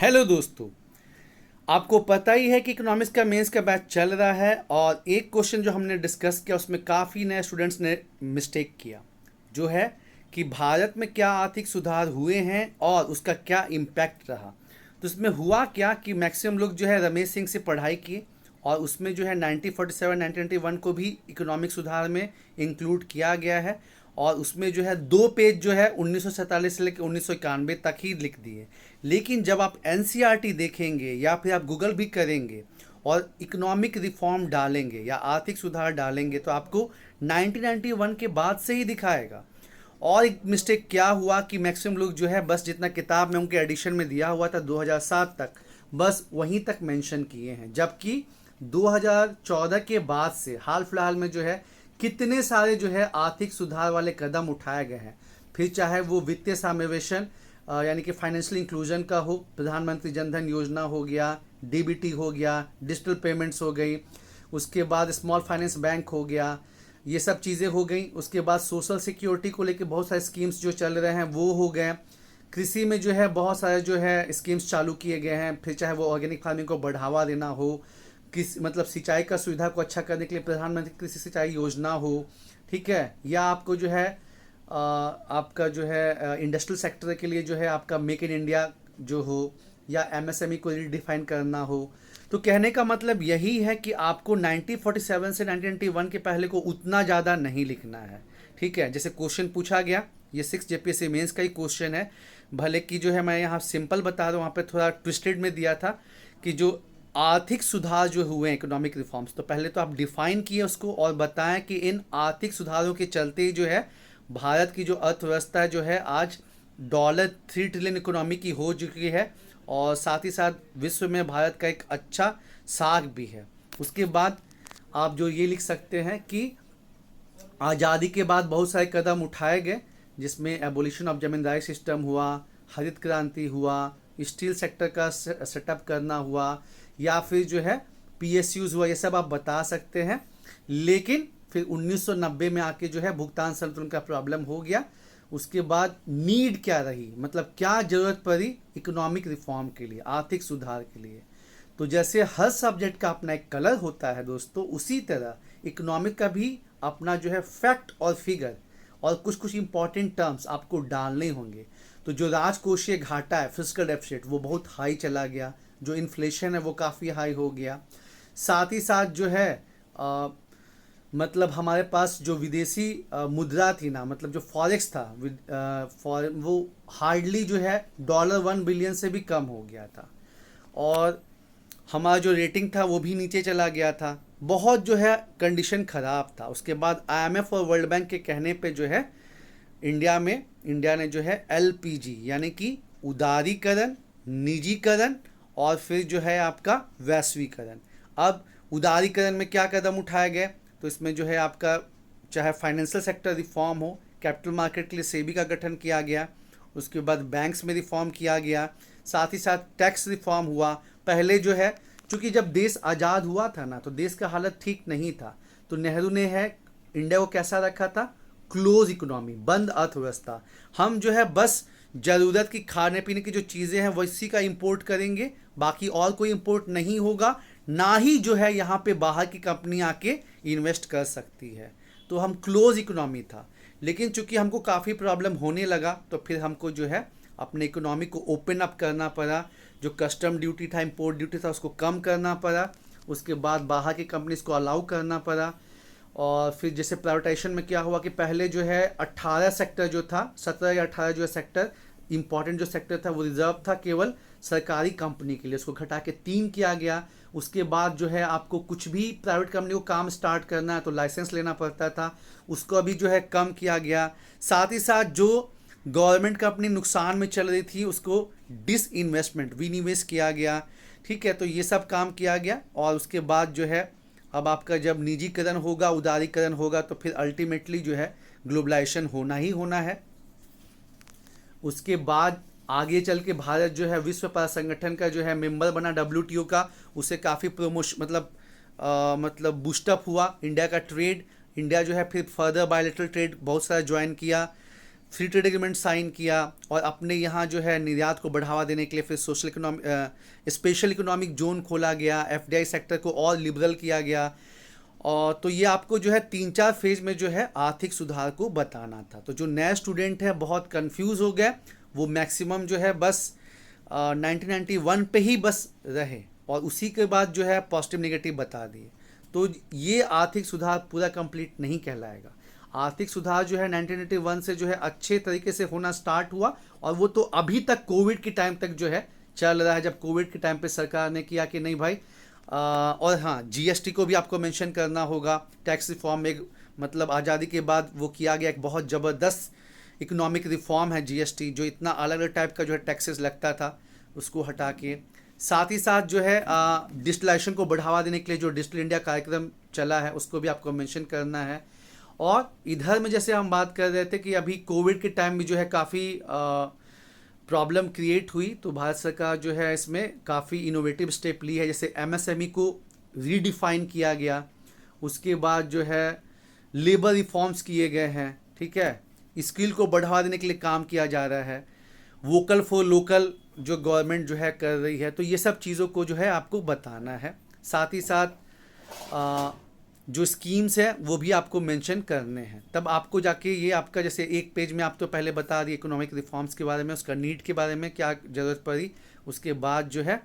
Hello दोस्तों। आपको पता ही है कि इकोनॉमिक्स का मेंस का बैच चल रहा है और एक क्वेश्चन जो हमने डिस्कस किया उसमें काफ़ी नए स्टूडेंट्स ने मिस्टेक किया, जो है कि भारत में क्या आर्थिक सुधार हुए हैं और उसका क्या इम्पैक्ट रहा। तो इसमें हुआ क्या कि मैक्सिमम लोग जो है रमेश सिंह से पढ़ाई किए और उसमें जो है 1947 1991 को भी इकोनॉमिक सुधार में इंक्लूड किया गया है और उसमें जो है 2 पेज जो है 1947 से लेकर 1991 तक ही लिख दिए। लेकिन जब आप एनसीईआरटी देखेंगे या फिर आप गूगल भी करेंगे और इकोनॉमिक रिफॉर्म डालेंगे या आर्थिक सुधार डालेंगे तो आपको 1991 के बाद से ही दिखाएगा। और एक मिस्टेक क्या हुआ कि मैक्सिमम लोग जो है बस जितना किताब में उनके एडिशन में दिया हुआ था 2007 तक बस वहीं तक मेंशन किए हैं, जबकि 2014 के बाद से हाल फिलहाल में जो है कितने सारे जो है आर्थिक सुधार वाले कदम उठाए गए हैं। फिर चाहे वो वित्तीय समावेशन यानी कि फाइनेंशियल इंक्लूजन का हो, प्रधानमंत्री जनधन योजना हो गया, डीबीटी हो गया, डिजिटल पेमेंट्स हो गई, उसके बाद स्मॉल फाइनेंस बैंक हो गया, ये सब चीज़ें हो गई। उसके बाद सोशल सिक्योरिटी को लेकर बहुत सारे स्कीम्स जो चल रहे हैं वो हो गए। कृषि में जो है बहुत सारे जो है स्कीम्स चालू किए गए हैं, फिर चाहे वो ऑर्गेनिक फार्मिंग को बढ़ावा देना हो, किस मतलब सिंचाई का सुविधा को अच्छा करने के लिए प्रधानमंत्री कृषि सिंचाई योजना हो, ठीक है, या आपको जो है आपका जो है इंडस्ट्रियल सेक्टर के लिए जो है आपका मेक इन इंडिया जो हो या एमएसएमई को रिडिफाइन करना हो। तो कहने का मतलब यही है कि आपको 1947 से 1991 के पहले को उतना ज़्यादा नहीं लिखना है, ठीक है। जैसे क्वेश्चन पूछा गया, ये 6 जेपीएससी मेंस का ही क्वेश्चन है, भले कि जो है मैं यहाँ सिंपल बता रहा हूँ, वहाँ पे थोड़ा ट्विस्टेड में दिया था कि जो आर्थिक सुधार जो हुए हैं इकोनॉमिक रिफॉर्म्स, तो पहले तो आप डिफाइन किए उसको और बताएं कि इन आर्थिक सुधारों के चलते ही जो है भारत की जो अर्थव्यवस्था जो है आज $3 ट्रिलियन इकोनॉमी की हो चुकी है और साथ ही साथ विश्व में भारत का एक अच्छा साख भी है। उसके बाद आप जो ये लिख सकते हैं कि आज़ादी के बाद बहुत सारे कदम उठाए गए, जिसमें एबोलिशन ऑफ जमींदारी सिस्टम हुआ, हरित क्रांति हुआ, स्टील सेक्टर का सेटअप करना हुआ, या फिर जो है पीएसयूज हुआ, ये सब आप बता सकते हैं। लेकिन फिर 1990 में आके जो है भुगतान संतुलन का प्रॉब्लम हो गया। उसके बाद नीड क्या रही, मतलब क्या जरूरत पड़ी इकोनॉमिक रिफॉर्म के लिए, आर्थिक सुधार के लिए। तो जैसे हर सब्जेक्ट का अपना एक कलर होता है दोस्तों, उसी तरह इकोनॉमिक का भी अपना जो है फैक्ट और फिगर और कुछ कुछ इंपॉर्टेंट टर्म्स आपको डालने होंगे। तो जो राजकोषीय घाटा है, फिस्कल डेफिसिट, वो बहुत हाई चला गया, जो इन्फ्लेशन है वो काफ़ी हाई हो गया। साथ ही साथ जो है मतलब हमारे पास जो विदेशी मुद्रा थी ना, मतलब जो फॉरेक्स था वो हार्डली जो है $1 बिलियन से भी कम हो गया था और हमारा जो रेटिंग था वो भी नीचे चला गया था। बहुत जो है कंडीशन ख़राब था। उसके बाद आईएमएफ और वर्ल्ड बैंक के कहने पे जो है इंडिया ने जो है एलपीजी यानी कि उदारीकरण, निजीकरण और फिर जो है आपका वैश्वीकरण। अब उदारीकरण में क्या कदम उठाए गए, तो इसमें जो है आपका चाहे फाइनेंशियल सेक्टर रिफॉर्म हो, कैपिटल मार्केट के लिए सेबी का गठन किया गया, उसके बाद बैंक्स में रिफॉर्म किया गया, साथ ही साथ टैक्स रिफॉर्म हुआ। पहले जो है चूंकि जब देश आज़ाद हुआ था ना तो देश का हालत ठीक नहीं था, तो नेहरू ने है इंडिया को कैसा रखा था, क्लोज इकोनॉमी, बंद अर्थव्यवस्था। हम जो है बस ज़रूरत की खाने पीने की जो चीज़ें हैं वैसी का इंपोर्ट करेंगे, बाकी और कोई इंपोर्ट नहीं होगा, ना ही जो है यहाँ पे बाहर की कंपनी आके इन्वेस्ट कर सकती है। तो हम क्लोज इकोनॉमी था। लेकिन चूंकि हमको काफ़ी प्रॉब्लम होने लगा तो फिर हमको जो है अपने इकोनॉमी को ओपन अप करना पड़ा। जो कस्टम ड्यूटी था, इंपोर्ट ड्यूटी था, उसको कम करना पड़ा। उसके बाद बाहर की कंपनीज को अलाउ करना पड़ा। और फिर जैसे प्राइवेटाइजेशन में क्या हुआ कि पहले जो है 18 सेक्टर जो था, 17 या 18 जो है सेक्टर, इंपॉर्टेंट जो सेक्टर था वो रिजर्व था केवल सरकारी कंपनी के लिए, उसको घटा के 3 किया गया। उसके बाद जो है आपको कुछ भी प्राइवेट कंपनी को काम स्टार्ट करना है तो लाइसेंस लेना पड़ता था, उसको अभी जो है कम किया गया। साथ ही साथ जो गवर्नमेंट कंपनी नुकसान में चल रही थी उसको डिसइन्वेस्टमेंट, विनिवेश किया गया, ठीक है। तो ये सब काम किया गया। और उसके बाद जो है अब आपका जब निजीकरण होगा, उदारीकरण होगा, तो फिर अल्टीमेटली जो है ग्लोबलाइजेशन होना ही होना है। उसके बाद आगे चल के भारत जो है विश्व व्यापार संगठन का जो है मेंबर बना, डब्ल्यूटीओ का, उसे काफ़ी प्रमोशन मतलब बूस्टअप हुआ इंडिया का ट्रेड। इंडिया जो है फिर फर्दर बायलेटरल ट्रेड बहुत सारा ज्वाइन किया। फ्री ट्रेड एग्रीमेंट साइन किया और अपने यहाँ जो है निर्यात को बढ़ावा देने के लिए फिर social economic special economic zone खोला गया, एफडीआई सेक्टर को और लिबरल किया गया। और तो ये आपको जो है 3-4 फेज में जो है आर्थिक सुधार को बताना था। तो जो नया स्टूडेंट है बहुत कंफ्यूज हो गया, वो मैक्सिमम जो है बस 1991 पे ही बस रहे और उसी के बाद जो है पॉजिटिव नेगेटिव बता दिए। तो ये आर्थिक सुधार पूरा कंप्लीट नहीं कहलाएगा। आर्थिक सुधार जो है 1981 से जो है अच्छे तरीके से होना स्टार्ट हुआ और वो तो अभी तक कोविड के टाइम तक जो है चल रहा है, जब कोविड के टाइम पे सरकार ने किया कि नहीं भाई। और हाँ, जीएसटी को भी आपको मेंशन करना होगा। टैक्स रिफॉर्म एक मतलब आज़ादी के बाद वो किया गया एक बहुत ज़बरदस्त इकोनॉमिक रिफॉर्म है जीएसटी, जो इतना अलग अलग टाइप का जो है टैक्सेस लगता था उसको हटा के। साथ ही साथ जो है डिजिटलाइजेशन को बढ़ावा देने के लिए जो डिजिटल इंडिया कार्यक्रम चला है उसको भी आपको मेंशन करना है। और इधर में जैसे हम बात कर रहे थे कि अभी कोविड के टाइम में जो है काफ़ी प्रॉब्लम क्रिएट हुई, तो भारत सरकार जो है इसमें काफ़ी इनोवेटिव स्टेप ली है। जैसे एमएसएमई को रीडिफाइन किया गया, उसके बाद जो है लेबर रिफॉर्म्स किए गए हैं, ठीक है, स्किल को बढ़ावा देने के लिए काम किया जा रहा है, वोकल फॉर लोकल जो गवर्नमेंट जो है कर रही है। तो ये सब चीज़ों को जो है आपको बताना है। साथ ही साथ जो स्कीम्स है वो भी आपको मेंशन करने हैं, तब आपको जाके ये आपका जैसे एक पेज में आप तो पहले बता दिए इकोनॉमिक रिफॉर्म्स के बारे में, उसका नीड के बारे में क्या ज़रूरत पड़ी, उसके बाद जो है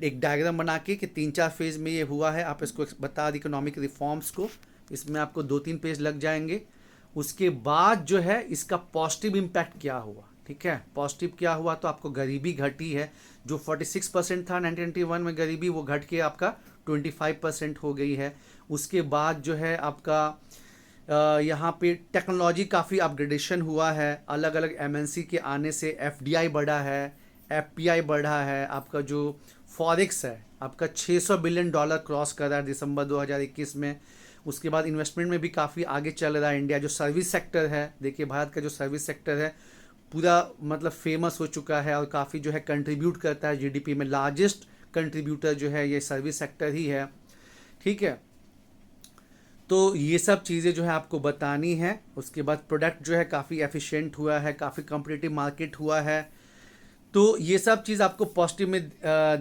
एक डायग्राम बना के कि 3-4 फेज़ में ये हुआ है, आप इसको बता दी इकोनॉमिक रिफॉर्म्स को। इसमें आपको 2-3 पेज लग जाएंगे। उसके बाद जो है इसका पॉजिटिव इम्पैक्ट क्या हुआ, ठीक है, पॉजिटिव क्या हुआ, तो आपको गरीबी घटी है। जो 46% था 1991 में गरीबी, वो घट के आपका 25% हो गई है। उसके बाद जो है आपका यहाँ पे टेक्नोलॉजी काफ़ी अपग्रेडेशन हुआ है, अलग अलग एमएनसी के आने से एफडीआई बढ़ा है, एफपीआई बढ़ा है, आपका जो फॉरेक्स है आपका $600 बिलियन क्रॉस कर रहा है दिसंबर 2021 में। उसके बाद इन्वेस्टमेंट में भी काफ़ी आगे चल रहा है इंडिया। जो सर्विस सेक्टर है, देखिए भारत का जो सर्विस सेक्टर है पूरा मतलब फेमस हो चुका है और काफ़ी जो है कंट्रीब्यूट करता है जीडीपी में। लार्जेस्ट कंट्रीब्यूटर जो है ये सर्विस सेक्टर ही है, ठीक है। तो ये सब चीज़ें जो है आपको बतानी है। उसके बाद प्रोडक्ट जो है काफ़ी एफिशिएंट हुआ है, काफ़ी कॉम्पिटिटिव मार्केट हुआ है। तो ये सब चीज़ आपको पॉजिटिव में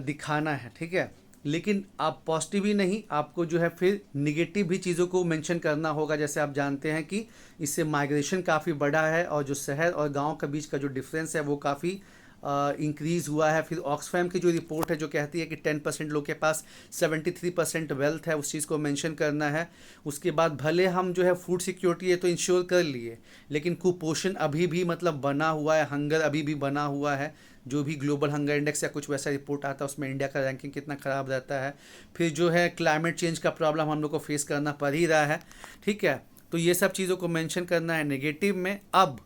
दिखाना है, ठीक है। लेकिन आप पॉजिटिव ही नहीं, आपको जो है फिर निगेटिव भी चीज़ों को मेंशन करना होगा। जैसे आप जानते हैं कि इससे माइग्रेशन काफ़ी बढ़ा है और जो शहर और गांव के बीच का जो डिफरेंस है वो काफ़ी इंक्रीज़ हुआ है। फिर ऑक्सफैम की जो रिपोर्ट है जो कहती है कि 10% लोग के पास 73% वेल्थ है, उस चीज़ को मेंशन करना है। उसके बाद भले हम जो है फूड सिक्योरिटी है तो इंश्योर कर लिए, लेकिन कुपोषण अभी भी मतलब बना हुआ है, हंगर अभी भी बना हुआ है। जो भी ग्लोबल हंगर इंडेक्स या कुछ वैसा रिपोर्ट आता है उसमें इंडिया का रैंकिंग कितना ख़राब रहता है। फिर जो है क्लाइमेट चेंज का प्रॉब्लम हम लोग को फेस करना पड़ ही रहा है, ठीक है। तो ये सब चीज़ों को मेंशन करना है नेगेटिव में। अब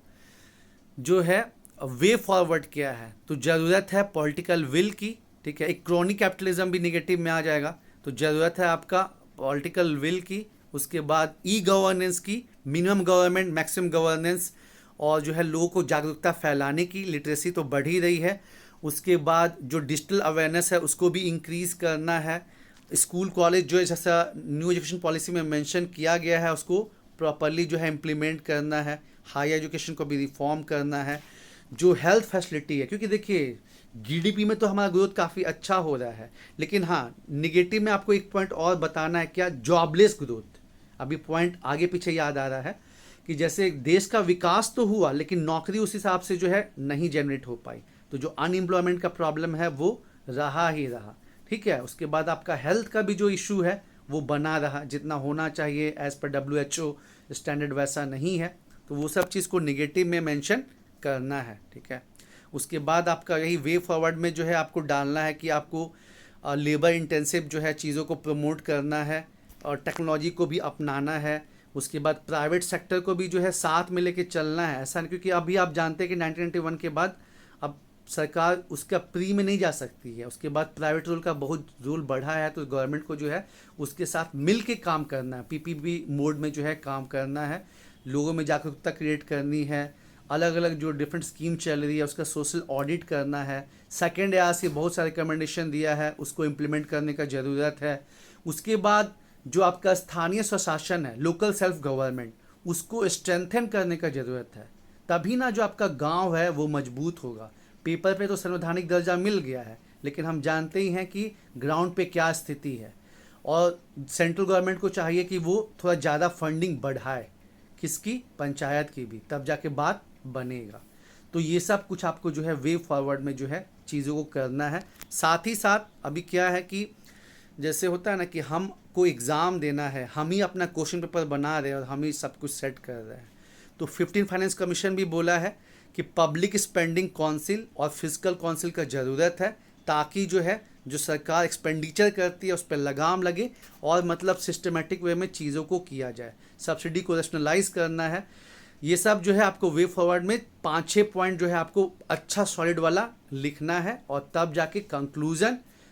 जो है वे फॉरवर्ड क्या है, तो ज़रूरत है पॉलिटिकल विल की, ठीक है। एक क्रॉनिक कैपिटलिज्म भी नेगेटिव में आ जाएगा, तो ज़रूरत है आपका पॉलिटिकल विल की। उसके बाद ई गवर्नेंस की, मिनिमम गवर्नमेंट मैक्सिमम गवर्नेंस, और जो है लोगों को जागरूकता फैलाने की, लिटरेसी तो बढ़ ही रही है। उसके बाद जो डिजिटल अवेयरनेस है उसको भी इंक्रीज़ करना है। स्कूल कॉलेज जो जैसा न्यू एजुकेशन पॉलिसी में मेंशन किया गया है उसको प्रॉपरली जो है इम्प्लीमेंट करना है। हायर एजुकेशन को भी रिफॉर्म करना है। जो हेल्थ फैसिलिटी है, क्योंकि देखिए जीडीपी में तो हमारा ग्रोथ काफ़ी अच्छा हो रहा है, लेकिन हाँ निगेटिव में आपको एक पॉइंट और बताना है, क्या, जॉबलेस ग्रोथ। अभी पॉइंट आगे पीछे याद आ रहा है कि जैसे देश का विकास तो हुआ लेकिन नौकरी उस हिसाब से जो है नहीं जनरेट हो पाई, तो जो अनएम्प्लॉयमेंट का प्रॉब्लम है वो रहा ही रहा, ठीक है। उसके बाद आपका हेल्थ का भी जो इशू है वो बना रहा, जितना होना चाहिए एज पर WHO स्टैंडर्ड वैसा नहीं है, तो वो सब चीज़ को निगेटिव में मेंशन करना है, ठीक है। उसके बाद आपका यही वे फॉरवर्ड में जो है आपको डालना है कि आपको लेबर इंटेंसिव जो है चीज़ों को प्रमोट करना है और टेक्नोलॉजी को भी अपनाना है। उसके बाद प्राइवेट सेक्टर को भी जो है साथ में लेके चलना है। ऐसा नहीं, क्योंकि अभी आप जानते हैं कि 1991 के बाद अब सरकार उसका प्री में नहीं जा सकती है, उसके बाद प्राइवेट रोल का बहुत रोल बढ़ा है, तो गवर्नमेंट को जो है उसके साथ मिल के काम करना है, PPP मोड में जो है काम करना है, लोगों में जागरूकता क्रिएट करनी है। अलग अलग जो डिफरेंट स्कीम चल रही है उसका सोशल ऑडिट करना है। सेकेंड एआर से बहुत सारे रिकमेंडेशन दिया है, उसको इम्प्लीमेंट करने का ज़रूरत है। उसके बाद जो आपका स्थानीय स्वशासन है, लोकल सेल्फ गवर्नमेंट, उसको स्ट्रेंथन करने का ज़रूरत है। तभी ना जो आपका गांव है वो मजबूत होगा। पेपर पे तो संवैधानिक दर्जा मिल गया है, लेकिन हम जानते ही हैं कि ग्राउंड पे क्या स्थिति है। और सेंट्रल गवर्नमेंट को चाहिए कि वो थोड़ा ज़्यादा फंडिंग बढ़ाए, किसकी, पंचायत की भी, तब जाके बात बनेगा। तो ये सब कुछ आपको जो है वे फॉरवर्ड में जो है चीज़ों को करना है। साथ ही साथ अभी क्या है कि जैसे होता है ना कि हमको एग्ज़ाम देना है, हम ही अपना क्वेश्चन पेपर बना रहे हैं और हम ही सब कुछ सेट कर रहे हैं। तो 15 फाइनेंस कमीशन भी बोला है कि पब्लिक स्पेंडिंग काउंसिल और फिजिकल काउंसिल का ज़रूरत है, ताकि जो है जो सरकार एक्सपेंडिचर करती है उस पर लगाम लगे और मतलब सिस्टमेटिक वे में चीज़ों को किया जाए, सब्सिडी को रैशनलाइज करना है। ये सब जो है आपको वे फॉरवर्ड में 5-6 पॉइंट जो है आपको अच्छा सॉलिड वाला लिखना है, और तब जाके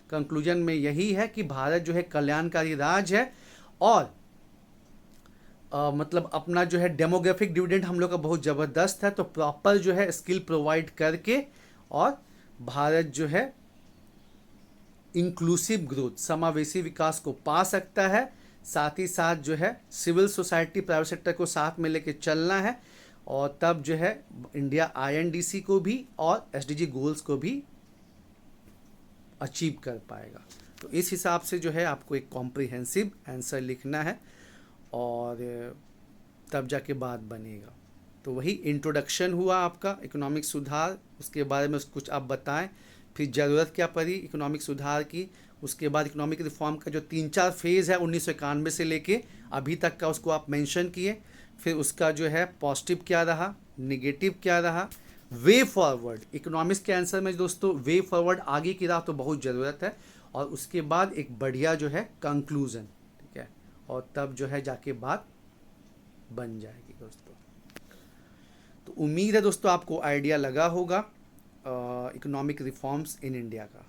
कंक्लूजन में यही है कि भारत जो है कल्याणकारी राज्य है, और मतलब अपना जो है डेमोग्राफिक डिविडेंड हम लोग का बहुत ज़बरदस्त है। तो प्रॉपर जो है स्किल प्रोवाइड करके और भारत जो है इंक्लूसिव ग्रोथ, समावेशी विकास को पा सकता है। साथ ही साथ जो है सिविल सोसाइटी, प्राइवेट सेक्टर को साथ में लेके चलना है, और तब जो है इंडिया आईएनडीसी को भी और एसडीजी गोल्स को भी अचीव कर पाएगा। तो इस हिसाब से जो है आपको एक कॉम्प्रिहेंसिव आंसर लिखना है, और तब जाके बात बनेगा। तो वही इंट्रोडक्शन हुआ आपका इकोनॉमिक सुधार, उसके बारे में कुछ आप बताएं, फिर ज़रूरत क्या पड़ी इकोनॉमिक सुधार की, उसके बाद इकोनॉमिक रिफॉर्म का जो 3-4 फेज़ है 1991 से लेके अभी तक का उसको आप मेंशन किए, फिर उसका जो है पॉजिटिव क्या रहा, नेगेटिव क्या रहा, वे फॉरवर्ड। इकोनॉमिक्स के आंसर में दोस्तों वे फॉरवर्ड आगे की राह तो बहुत ज़रूरत है, और उसके बाद एक बढ़िया जो है कंक्लूज़न, ठीक है, और तब जो है जाके बात बन जाएगी दोस्तों। तो उम्मीद है दोस्तों आपको आइडिया लगा होगा इकोनॉमिक रिफॉर्म्स इन इंडिया का।